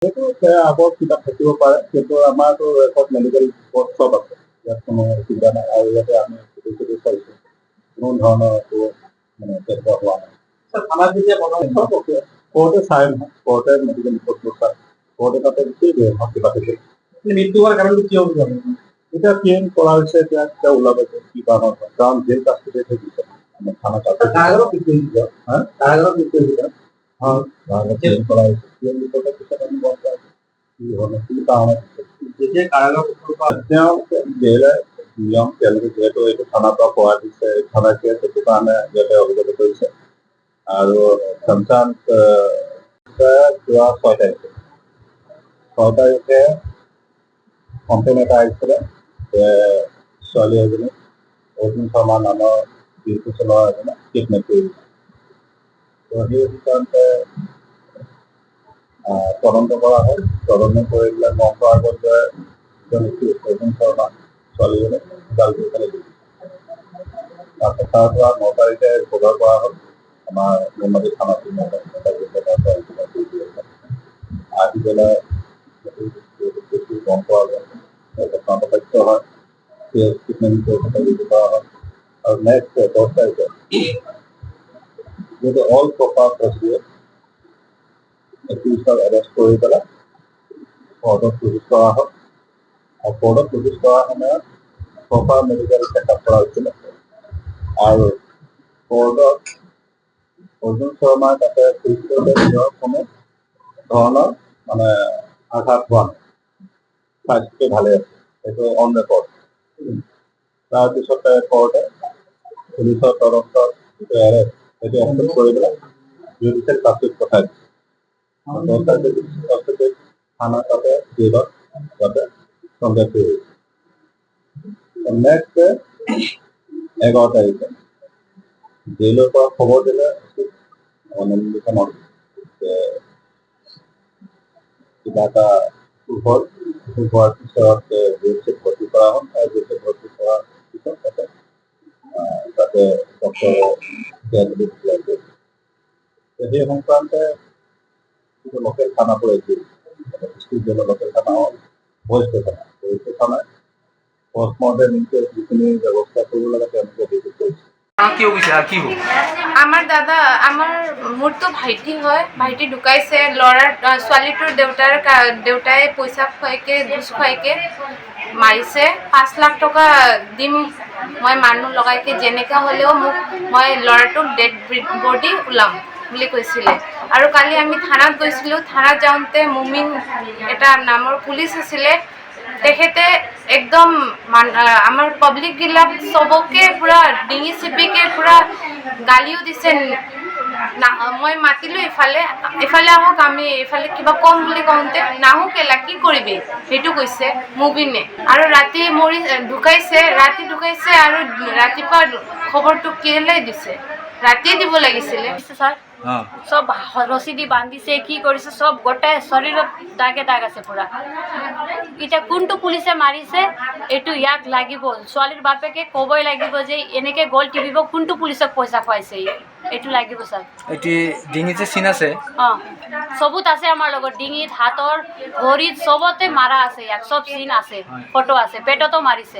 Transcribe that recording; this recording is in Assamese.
সেইটো আগৰ কিতাপ থাকিব পাৰে, কিন্তু আমাৰতো ৰেকৰ্ড মেডিকেল ৰিপৰ্ট চব আছে, ইয়াত কোনো অসুবিধা নাই। আৰু ইয়াতে আমি চুটি চাইছোঁ, কোনো ধৰণৰ একো মানে তেনেকুৱা হোৱা নাই। থানাত যেতিয়া চব অকে, কোৰ্টে চাই নহয়, কোৰ্টে মেডিকেল ৰিপৰ্টবোৰ চাই, কোৰ্টে তাতে গুচি দিয়ে কিবা থাকিল। মৃত্যু হোৱাৰ কাৰণটো কিয় বুজাব? এতিয়া ক্লেইম কৰা হৈছে, এতিয়া ওলাব কি কাৰণত হয়, কাৰণ জেল কাষ্টডিত থাকিছে থানা কাৰাগাৰৰ মৃত্যু কাৰাগাৰৰ মৃত্যু হৈছিল। হয়, ক্লেইম কৰা হৈছে, ক্লেইম ৰিপৰ্টৰ পিছত আমি গম পাইছোঁ কি হ'ল, কি কাৰণত যেতিয়া কাৰাগাৰ তেওঁলোকে জেলে নিয়ম, তেওঁলোকে যিহেতু এইটো থানাৰ পৰা পোৱা দিছে, থানাকে সেইটো কাৰণে ইয়াতে অৱগত কৰিছে। আৰু সংক্ৰান্ত যোৱা 6 তাৰিখে কমপ্লেইন এটা আহিছিলে যে ছোৱালী এজনী অৰ্জুন শৰ্মা নামৰ বিউটিচিয়ান ল'ৰা এজনে কিডনেপ কৰিছে। সেই বিষয়তে তদন্ত কৰা হ'ল, তদন্ত কৰি পেলাই গম পোৱা গ'ল যে অৰ্জুন শৰ্মা ছোৱালীজনী জাল কৰি পেলাই দিছে। তাৰপিছত তাৰ পৰা 9 তাৰিখে খবৰ কৰা হ'ল আমাৰ নুনমাটি থানা আহি পেলাই গম পোৱা গ'ল ঘটনাটো সত্য হয়, ট্ৰিটমেণ্ট কৰা হয়। আৰু নেক্সট 10 তাৰিখে যিহেতু অল প্ৰপাৰ প্ৰচিডিউৰ একিউজক এৰেষ্ট কৰি পেলাই কোৰ্টত প্ৰডিউচ কৰা হ'ল। আৰু কোৰ্টত প্ৰডিউচ কৰাৰ সময়ত প্ৰপাৰ মেডিকেল চেকআপ কৰা হৈছিলে। আৰু কোৰ্টত অৰ্জুন শৰ্মাৰ তাতে কোনো ধৰণৰ মানে আঘাত হোৱা নাই, স্বাস্থ্য ভালে আছে, সেইটো অন ৰেকৰ্ড। তাৰপিছতে কোৰ্টে পুলিচৰ তৰফৰ যিটো এৰেষ্ট, সেইটো এক্সেপ্ট কৰি পেলাই জুডিচিয়েল কাষ্টডিত পঠাই দিছে। 10 তাৰিখে জুডিচিয়েল কাষ্টডিত থানা তাতে জেলত তাতে কনটেক্ট কৰি নেক্সট 11 তাৰিখে জেলৰ পৰা খবৰ দিলে যে কিবা এটা হ'ল, হোৱাৰ পিছত জিএমচিত ভৰ্তি কৰা হ'ল। আৰু জিএমচিত ভৰ্তি কৰাৰ পিছত তাতে ডক্টৰে সেই সংক্ৰান্তে লোকেল থানাটো ডিষ্ট্ৰিক্ট জেলৰ লোকেল থানা হ'ল বৰিষ্ঠ থানা। বৰিষ্ঠ থানাই পষ্টমৰ্টেম যিখিনি ব্যৱস্থা কৰিব লাগে তেওঁলোকে সেইটো কৰিছে। আমাৰ দাদা আমাৰ মোৰতো ভাইটি হয়, ভাইটি ঢুকাইছে ছোৱালীটোৰ দেউতাই পইচা খুৱাইকে ঘুষ খুৱাইকে মাৰিছে। 5 লাখ টকা দিম মই মানুহ লগাইকে, যেনেকা হ'লেও মোক মই ল'ৰাটোক ডেড বডি ওলাম বুলি কৈছিলে। আৰু কালি আমি থানাত গৈছিলোঁ, থানাত যাওঁতে মুমিন এটা নামৰ পুলিচ আছিলে, তেখেতে একদম আমাৰ পাব্লিক গিলাক চবকে পুৰা ডিঙি চিপিকে পুৰা গালিও দিছে। মই মাতিলোঁ এফালে আহক, আমি এফালে কিবা কম বুলি কওঁতে নাহো কেলা কি কৰিবি সেইটো কৈছে মুবিনে। আৰু ৰাতি ঢুকাইছে আৰু ৰাতিপুৱা খবৰটো কেলে দিছে, ৰাতিয়ে দিব লাগিছিলে। স্যাৰ সব ৰশি দি বান্ধিছে, কি কৰিছে সব গোটাই শৰীৰত দাগে দাগ আছে পুৰা। এতিয়া কোনটো পুলিচে মাৰিছে এইটো ইয়াক লাগিব, ছোৱালীৰ বাপেকে ক'বই লাগিব যে এনেকে গল টিপিব কোনটো পুলিচক পইচা খুৱাইছে, এইটো লাগিব স্যাৰ। এটি ডিঙিতে চিন আছে? সবুত আছে আমাৰ লগত, ডিঙিত হাতৰ ভৰিত চবতে মাৰা আছে, ইয়াক চব চিন আছে, ফটো আছে, পেটতো মাৰিছে।